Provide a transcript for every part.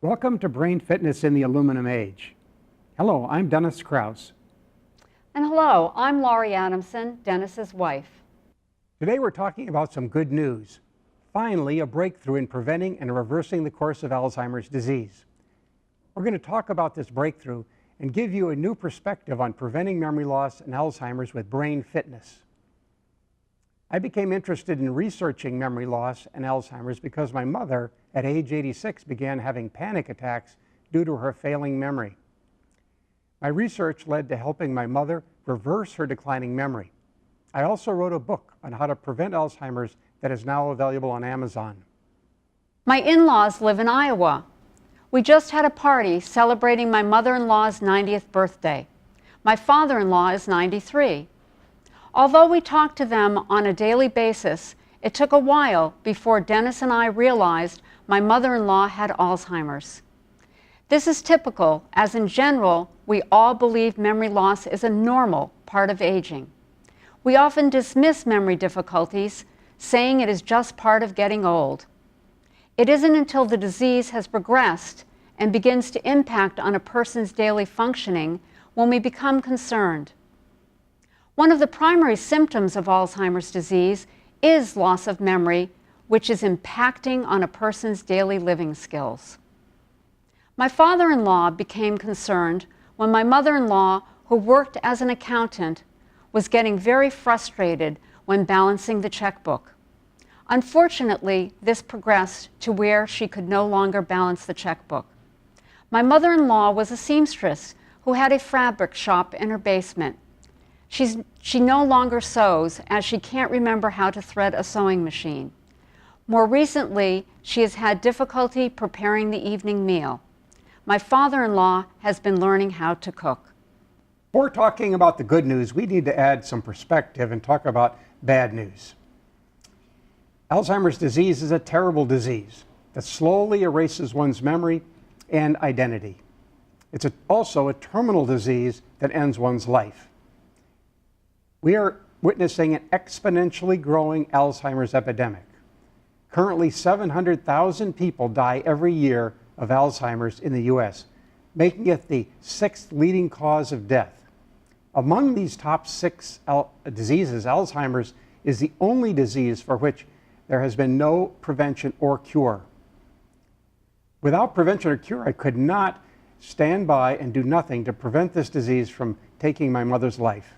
Welcome to Brain Fitness in the Aluminum Age. Hello, I'm Dennis Crouse. And hello, I'm Laurie Adamson, Dennis's wife. Today we're talking about some good news. Finally, a breakthrough in preventing and reversing the course of Alzheimer's disease. We're going to talk about this breakthrough and give you a new perspective on preventing memory loss and Alzheimer's with brain fitness. I became interested in researching memory loss and Alzheimer's because my mother, at age 86, began having panic attacks due to her failing memory. My research led to helping my mother reverse her declining memory. I also wrote a book on how to prevent Alzheimer's that is now available on Amazon. My in-laws live in Iowa. We just had a party celebrating my mother-in-law's 90th birthday. My father-in-law is 93. Although we talked to them on a daily basis, it took a while before Dennis and I realized my mother-in-law had Alzheimer's. This is typical, as in general, we all believe memory loss is a normal part of aging. We often dismiss memory difficulties, saying it is just part of getting old. It isn't until the disease has progressed and begins to impact on a person's daily functioning when we become concerned. One of the primary symptoms of Alzheimer's disease is loss of memory, which is impacting on a person's daily living skills. My father-in-law became concerned when my mother-in-law, who worked as an accountant, was getting very frustrated when balancing the checkbook. Unfortunately, this progressed to where she could no longer balance the checkbook. My mother-in-law was a seamstress who had a fabric shop in her basement. She no longer sews, as she can't remember how to thread a sewing machine. More recently, she has had difficulty preparing the evening meal. My father-in-law has been learning how to cook. Before talking about the good news, we need to add some perspective and talk about bad news. Alzheimer's disease is a terrible disease that slowly erases one's memory and identity. It's also a terminal disease that ends one's life. We are witnessing an exponentially growing Alzheimer's epidemic. Currently, 700,000 people die every year of Alzheimer's in the U.S., making it the 6th leading cause of death. Among these top 6 diseases, Alzheimer's is the only disease for which there has been no prevention or cure. Without prevention or cure, I could not stand by and do nothing to prevent this disease from taking my mother's life.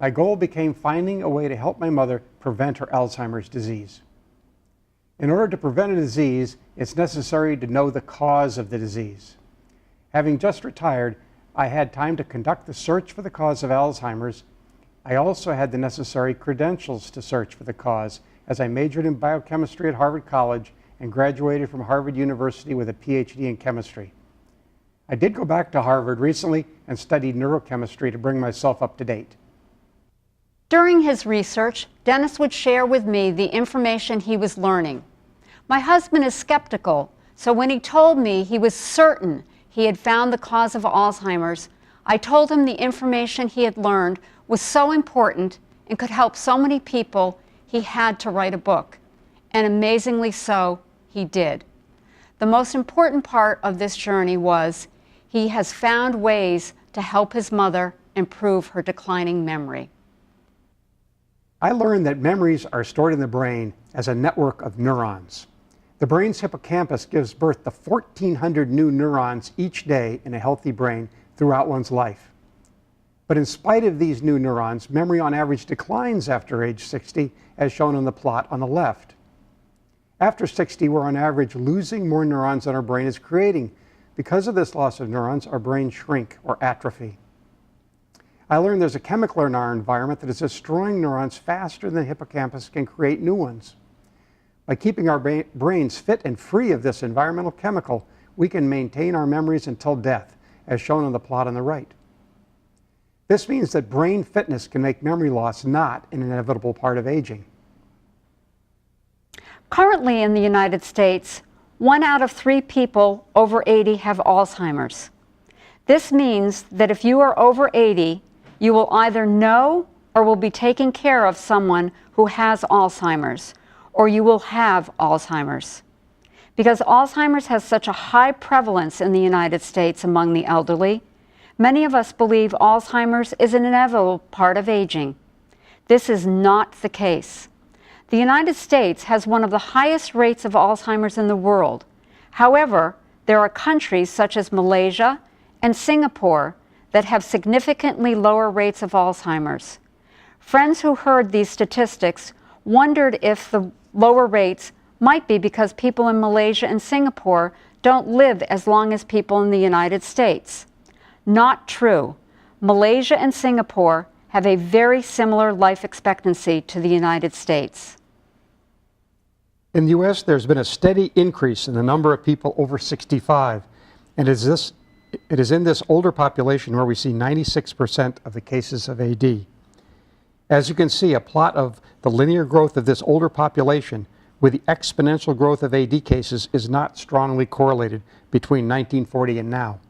My goal became finding a way to help my mother prevent her Alzheimer's disease. In order to prevent a disease, it's necessary to know the cause of the disease. Having just retired, I had time to conduct the search for the cause of Alzheimer's. I also had the necessary credentials to search for the cause, as I majored in biochemistry at Harvard College and graduated from Harvard University with a PhD in chemistry. I did go back to Harvard recently and studied neurochemistry to bring myself up to date. During his research, Dennis would share with me the information he was learning. My husband is skeptical, so when he told me he was certain he had found the cause of Alzheimer's, I told him the information he had learned was so important and could help so many people he had to write a book. And amazingly so, he did. The most important part of this journey was he has found ways to help his mother improve her declining memory. I learned that memories are stored in the brain as a network of neurons. The brain's hippocampus gives birth to 1,400 new neurons each day in a healthy brain throughout one's life. But in spite of these new neurons, memory on average declines after age 60, as shown in the plot on the left. After 60, we're on average losing more neurons than our brain is creating. Because of this loss of neurons, our brains shrink or atrophy. I learned there's a chemical in our environment that is destroying neurons faster than the hippocampus can create new ones. By keeping our brains fit and free of this environmental chemical, we can maintain our memories until death, as shown on the plot on the right. This means that brain fitness can make memory loss not an inevitable part of aging. Currently in the United States, 1 out of 3 people over 80 have Alzheimer's. This means that if you are over 80, you will either know or will be taking care of someone who has Alzheimer's, or you will have Alzheimer's. Because Alzheimer's has such a high prevalence in the United States among the elderly, many of us believe Alzheimer's is an inevitable part of aging. This is not the case. The United States has one of the highest rates of Alzheimer's in the world. However, there are countries such as Malaysia and Singapore that have significantly lower rates of Alzheimer's. Friends who heard these statistics wondered if the lower rates might be because people in Malaysia and Singapore don't live as long as people in the United States. Not true. Malaysia and Singapore have a very similar life expectancy to the United States. In the U.S., there's been a steady increase in the number of people over 65, and it is in this older population where we see 96% of the cases of AD. As you can see, a plot of the linear growth of this older population with the exponential growth of AD cases is not strongly correlated between 1940 and now.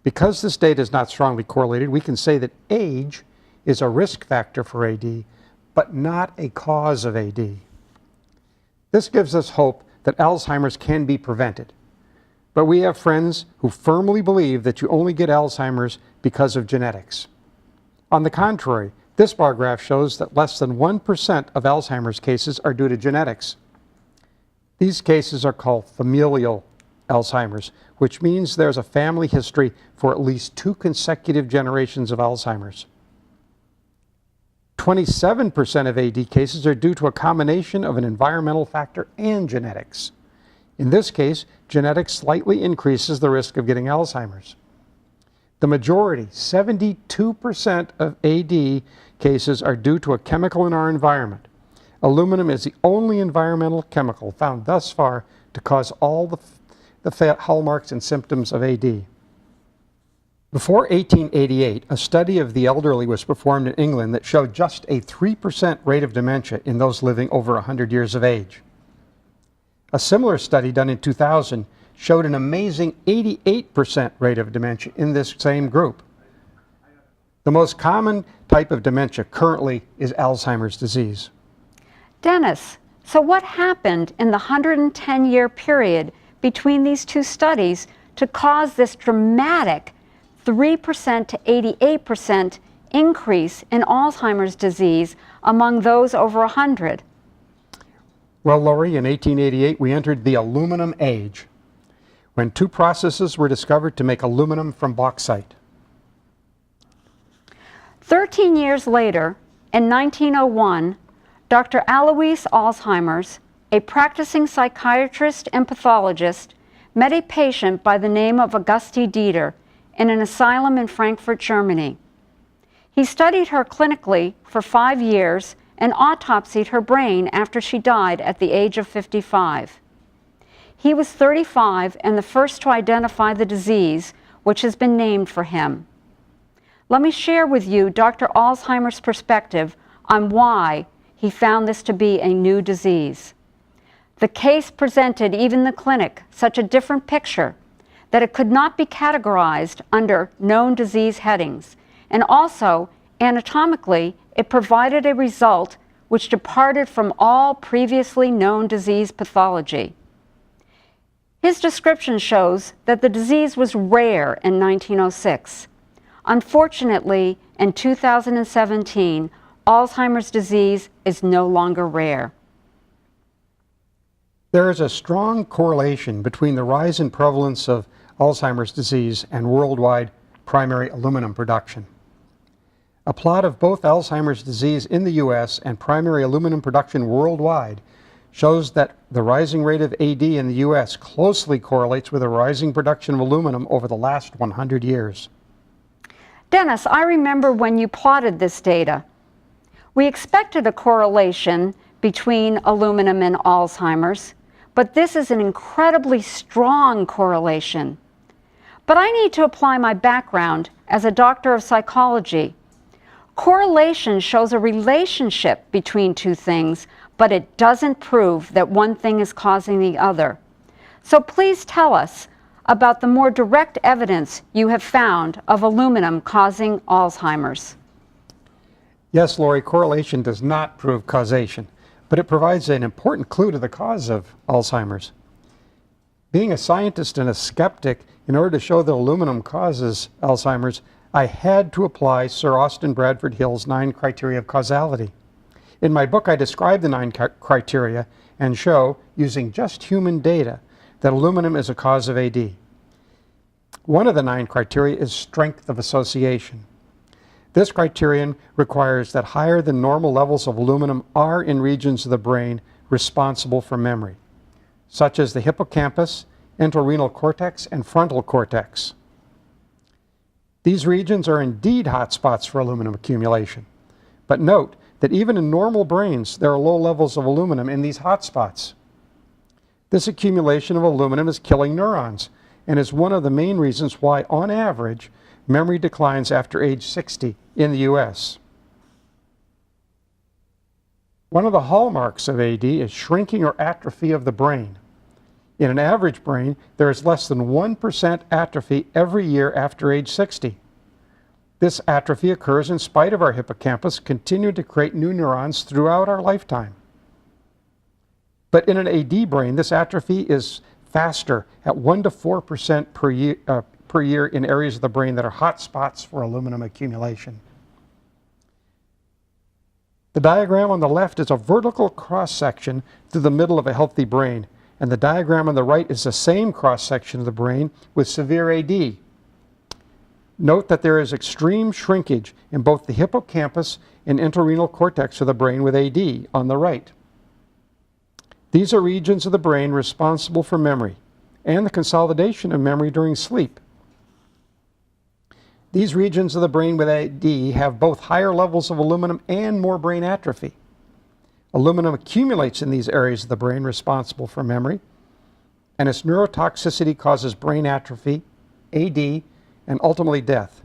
Because this data is not strongly correlated, we can say that age is a risk factor for AD, but not a cause of AD. This gives us hope that Alzheimer's can be prevented. But we have friends who firmly believe that you only get Alzheimer's because of genetics. On the contrary, this bar graph shows that less than 1% of Alzheimer's cases are due to genetics. These cases are called familial Alzheimer's, which means there's a family history for at least 2 consecutive generations of Alzheimer's. 27% of AD cases are due to a combination of an environmental factor and genetics. In this case, genetics slightly increases the risk of getting Alzheimer's. The majority, 72% of AD cases, are due to a chemical in our environment. Aluminum is the only environmental chemical found thus far to cause all the hallmarks and symptoms of AD. Before 1888, a study of the elderly was performed in England that showed just a 3% rate of dementia in those living over 100 years of age. A similar study done in 2000 showed an amazing 88% rate of dementia in this same group. The most common type of dementia currently is Alzheimer's disease. Dennis, so what happened in the 110-year period between these two studies to cause this dramatic 3% to 88% increase in Alzheimer's disease among those over 100? Well, Lori, in 1888, we entered the aluminum age, when 2 processes were discovered to make aluminum from bauxite. 13 years later, in 1901, Dr. Alois Alzheimer's, a practicing psychiatrist and pathologist, met a patient by the name of Auguste Dieter in an asylum in Frankfurt, Germany. He studied her clinically for 5 years and autopsied her brain after she died at the age of 55. He was 35 and the first to identify the disease, which has been named for him. Let me share with you Dr. Alzheimer's perspective on why he found this to be a new disease. The case presented even the clinic such a different picture that it could not be categorized under known disease headings, and also anatomically it provided a result which departed from all previously known disease pathology. His description shows that the disease was rare in 1906. Unfortunately, in 2017, Alzheimer's disease is no longer rare. There is a strong correlation between the rise in prevalence of Alzheimer's disease and worldwide primary aluminum production. A plot of both Alzheimer's disease in the U.S. and primary aluminum production worldwide shows that the rising rate of AD in the U.S. closely correlates with a rising production of aluminum over the last 100 years. Dennis, I remember when you plotted this data. We expected a correlation between aluminum and Alzheimer's, but this is an incredibly strong correlation. But I need to apply my background as a doctor of psychology. Correlation shows a relationship between two things, but it doesn't prove that one thing is causing the other. So please tell us about the more direct evidence you have found of aluminum causing Alzheimer's. Yes, Lori, correlation does not prove causation, but it provides an important clue to the cause of Alzheimer's. Being a scientist and a skeptic, in order to show that aluminum causes Alzheimer's, I had to apply Sir Austin Bradford Hill's 9 criteria of causality. In my book, I describe the 9 criteria and show, using just human data, that aluminum is a cause of AD. One of the 9 criteria is strength of association. This criterion requires that higher than normal levels of aluminum are in regions of the brain responsible for memory, such as the hippocampus, entorhinal cortex, and frontal cortex. These regions are indeed hotspots for aluminum accumulation. But note that even in normal brains, there are low levels of aluminum in these hotspots. This accumulation of aluminum is killing neurons and is one of the main reasons why, on average, memory declines after age 60 in the US. One of the hallmarks of AD is shrinking or atrophy of the brain. In an average brain, there is less than 1% atrophy every year after age 60. This atrophy occurs in spite of our hippocampus continuing to create new neurons throughout our lifetime. But in an AD brain, this atrophy is faster at 1 to 4% per year in areas of the brain that are hot spots for aluminum accumulation. The diagram on the left is a vertical cross-section through the middle of a healthy brain, and the diagram on the right is the same cross-section of the brain with severe AD. Note that there is extreme shrinkage in both the hippocampus and entorhinal cortex of the brain with AD on the right. These are regions of the brain responsible for memory and the consolidation of memory during sleep. These regions of the brain with AD have both higher levels of aluminum and more brain atrophy. Aluminum accumulates in these areas of the brain responsible for memory, and its neurotoxicity causes brain atrophy, AD, and ultimately death.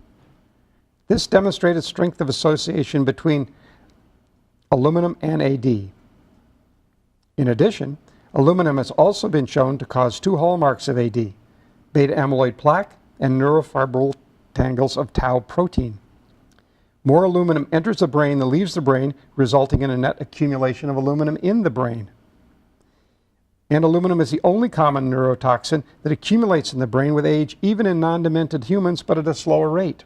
This demonstrated strength of association between aluminum and AD. In addition, aluminum has also been shown to cause 2 hallmarks of AD, beta amyloid plaque and neurofibril tangles of tau protein. More aluminum enters the brain than leaves the brain, resulting in a net accumulation of aluminum in the brain. And aluminum is the only common neurotoxin that accumulates in the brain with age, even in non-demented humans, but at a slower rate.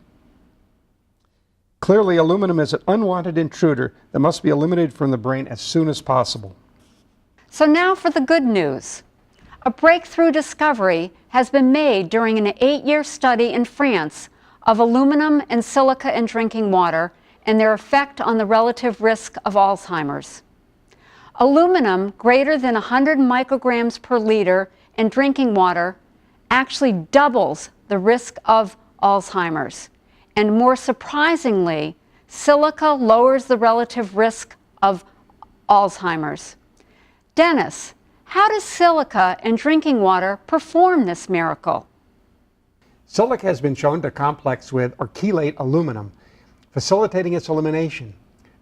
Clearly, aluminum is an unwanted intruder that must be eliminated from the brain as soon as possible. So now for the good news. A breakthrough discovery has been made during an 8-year study in France of aluminum and silica in drinking water and their effect on the relative risk of Alzheimer's. Aluminum greater than 100 micrograms per liter in drinking water actually doubles the risk of Alzheimer's. And more surprisingly, silica lowers the relative risk of Alzheimer's. Dennis, how does silica in drinking water perform this miracle? Silica has been shown to complex with or chelate aluminum, facilitating its elimination.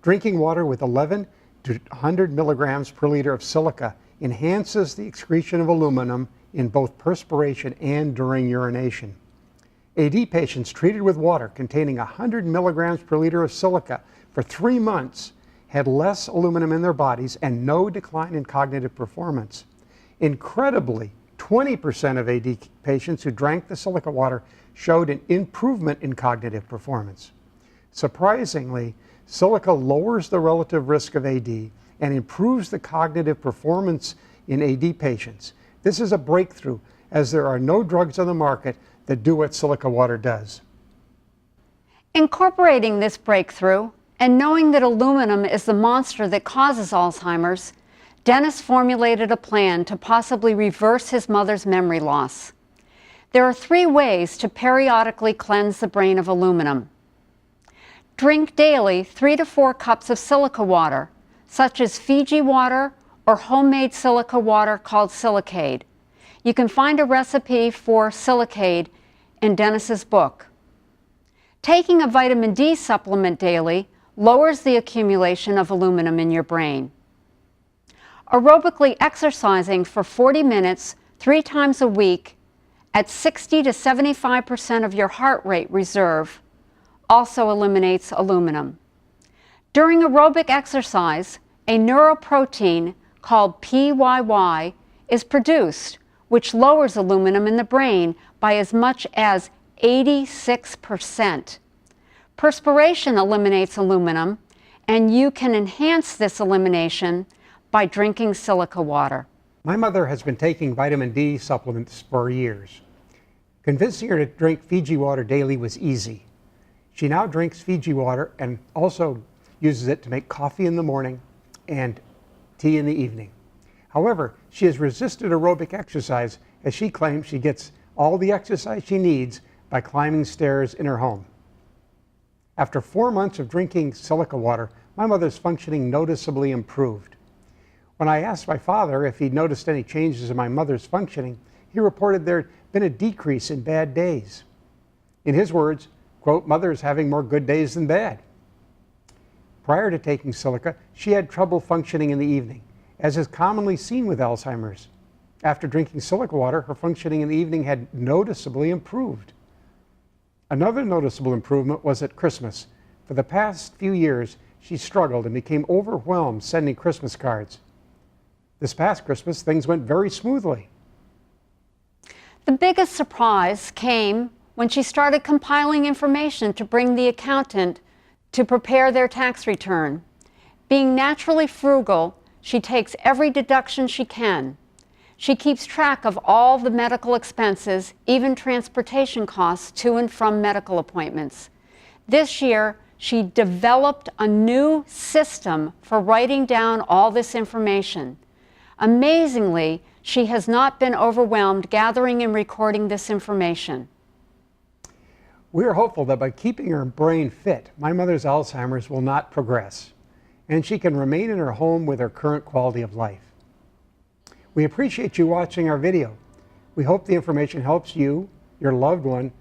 Drinking water with 11 to 100 milligrams per liter of silica enhances the excretion of aluminum in both perspiration and during urination. AD patients treated with water containing 100 milligrams per liter of silica for 3 months had less aluminum in their bodies and no decline in cognitive performance. Incredibly, 20% of AD patients who drank the silica water showed an improvement in cognitive performance. Surprisingly, silica lowers the relative risk of AD and improves the cognitive performance in AD patients. This is a breakthrough, as there are no drugs on the market that do what silica water does. Incorporating this breakthrough and knowing that aluminum is the monster that causes Alzheimer's, Dennis formulated a plan to possibly reverse his mother's memory loss. There are 3 ways to periodically cleanse the brain of aluminum. Drink daily 3 to 4 cups of silica water, such as Fiji water or homemade silica water called Silicade. You can find a recipe for Silicade in Dennis's book. Taking a vitamin D supplement daily lowers the accumulation of aluminum in your brain. Aerobically exercising for 40 minutes 3 times a week at 60 to 75% of your heart rate reserve also eliminates aluminum. During aerobic exercise, a neuroprotein called PYY is produced, which lowers aluminum in the brain by as much as 86%. Perspiration eliminates aluminum, and you can enhance this elimination by drinking silica water. My mother has been taking vitamin D supplements for years. Convincing her to drink Fiji water daily was easy. She now drinks Fiji water and also uses it to make coffee in the morning and tea in the evening. However, she has resisted aerobic exercise as she claims she gets all the exercise she needs by climbing stairs in her home. After 4 months of drinking silica water, my mother's functioning noticeably improved. When I asked my father if he'd noticed any changes in my mother's functioning, he reported there'd been a decrease in bad days. In his words, quote, "Mother's having more good days than bad." Prior to taking silica, she had trouble functioning in the evening, as is commonly seen with Alzheimer's. After drinking silica water, her functioning in the evening had noticeably improved. Another noticeable improvement was at Christmas. For the past few years, she struggled and became overwhelmed sending Christmas cards. This past Christmas, things went very smoothly. The biggest surprise came when she started compiling information to bring the accountant to prepare their tax return. Being naturally frugal, she takes every deduction she can. She keeps track of all the medical expenses, even transportation costs to and from medical appointments. This year, she developed a new system for writing down all this information. Amazingly, she has not been overwhelmed gathering and recording this information. We are hopeful that by keeping her brain fit, my mother's Alzheimer's will not progress, and she can remain in her home with her current quality of life. We appreciate you watching our video. We hope the information helps you, your loved one,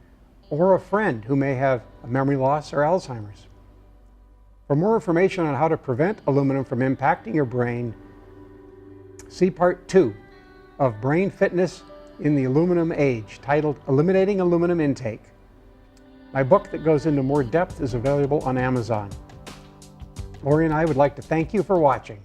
or a friend who may have a memory loss or Alzheimer's. For more information on how to prevent aluminum from impacting your brain, see Part 2 of Brain Fitness in the Aluminum Age, titled Eliminating Aluminum Intake. My book that goes into more depth is available on Amazon. Lori and I would like to thank you for watching.